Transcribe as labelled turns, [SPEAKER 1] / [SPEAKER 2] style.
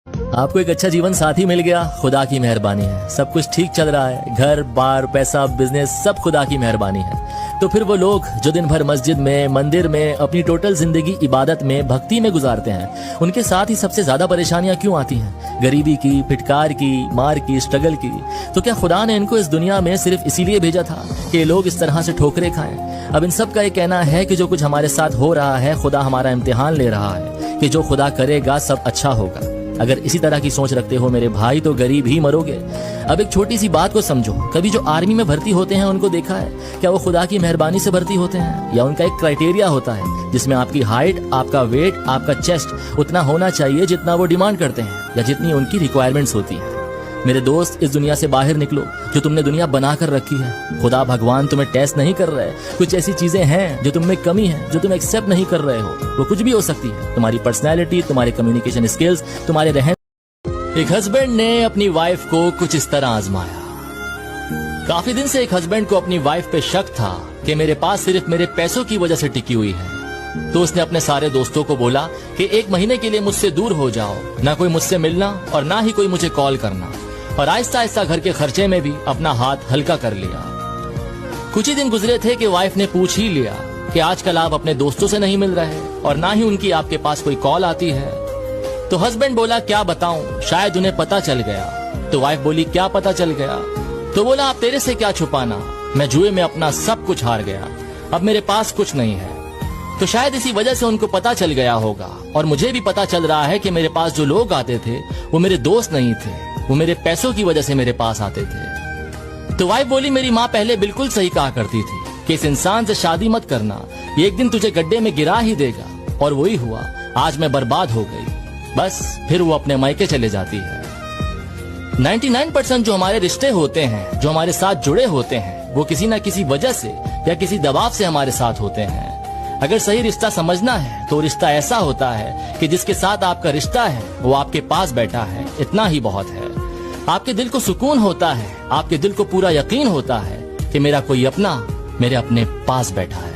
[SPEAKER 1] आपको एक अच्छा जीवन साथी मिल गया, खुदा की मेहरबानी है। सब कुछ ठीक चल रहा है, घर बार पैसा बिजनेस सब खुदा की मेहरबानी है। तो फिर वो लोग जो दिन भर मस्जिद में मंदिर में अपनी टोटल जिंदगी इबादत में भक्ति में गुजारते हैं, उनके साथ ही सबसे ज्यादा परेशानियां क्यों आती हैं? गरीबी की, फिटकार की, मार की, स्ट्रगल की। तो क्या खुदा ने इनको इस दुनिया में सिर्फ इसीलिए भेजा था कि ये लोग इस तरह से ठोकरें खाएं? अब इन सब का ये कहना है कि जो कुछ हमारे साथ हो रहा है, खुदा हमारा इम्तिहान ले रहा है कि जो खुदा करेगा सब अच्छा होगा। अगर इसी तरह की सोच रखते हो मेरे भाई, तो गरीब ही मरोगे। अब एक छोटी सी बात को समझो, कभी जो आर्मी में भर्ती होते हैं उनको देखा है? क्या वो खुदा की मेहरबानी से भर्ती होते हैं, या उनका एक क्राइटेरिया होता है जिसमें आपकी हाइट, आपका वेट, आपका चेस्ट उतना होना चाहिए जितना वो डिमांड करते हैं या जितनी उनकी रिक्वायरमेंट्स होती है? मेरे दोस्त, इस दुनिया से बाहर निकलो जो तुमने दुनिया बना कर रखी है। खुदा भगवान तुम्हें टेस्ट नहीं कर रहे। कुछ ऐसी चीजें हैं जो तुम में कमी है, जो तुम एक्सेप्ट नहीं कर रहे हो। वो कुछ भी हो सकती है, तुम्हारी पर्सनैलिटी, तुम्हारे कम्युनिकेशन स्किल्स, तुम्हारे रहन। एक हस्बैंड ने अपनी वाइफ को कुछ इस तरह आजमाया। काफी दिन से एक हस्बैंड को अपनी वाइफ पे शक था कि मेरे पास सिर्फ मेरे पैसों की वजह से टिकी हुई है। तो उसने अपने सारे दोस्तों को बोला कि 1 महीने के लिए मुझसे दूर हो जाओ, ना कोई मुझसे मिलना और ना ही कोई मुझे कॉल करना। और आहिस्ता आहिस्ता घर के खर्चे में भी अपना हाथ हल्का कर लिया। कुछ ही दिन गुजरे थे कि वाइफ ने पूछ ही लिया कि आजकल आप अपने दोस्तों से नहीं मिल रहे और ना ही उनकी आपके पास कोई कॉल आती है। तो हस्बैंड बोला, क्या बताऊं, शायद उन्हें पता चल गया। तो वाइफ बोली, क्या पता चल गया? तो बोला, आप तेरे से क्या छुपाना, मैं जुए में अपना सब कुछ हार गया, अब मेरे पास कुछ नहीं है। तो शायद इसी वजह से उनको पता चल गया होगा। और मुझे भी पता चल रहा है कि मेरे पास जो लोग आते थे वो मेरे दोस्त नहीं थे, वो मेरे पैसों की वजह से मेरे पास आते थे। तो वाइफ बोली, मेरी माँ पहले बिल्कुल सही कहा करती थी कि इस इंसान से शादी मत करना, ये एक दिन तुझे गड्ढे में गिरा ही देगा। और वही हुआ, आज मैं बर्बाद हो गई। बस फिर वो अपने मायके चले जाती है। 99% जो हमारे रिश्ते होते हैं, जो हमारे साथ जुड़े होते हैं, वो किसी न किसी वजह से या किसी दबाव से हमारे साथ होते हैं। अगर सही रिश्ता समझना है तो रिश्ता ऐसा होता है कि जिसके साथ आपका रिश्ता है वो आपके पास बैठा है, इतना ही बहुत है। आपके दिल को सुकून होता है, आपके दिल को पूरा यकीन होता है कि मेरा कोई अपना मेरे अपने पास बैठा है।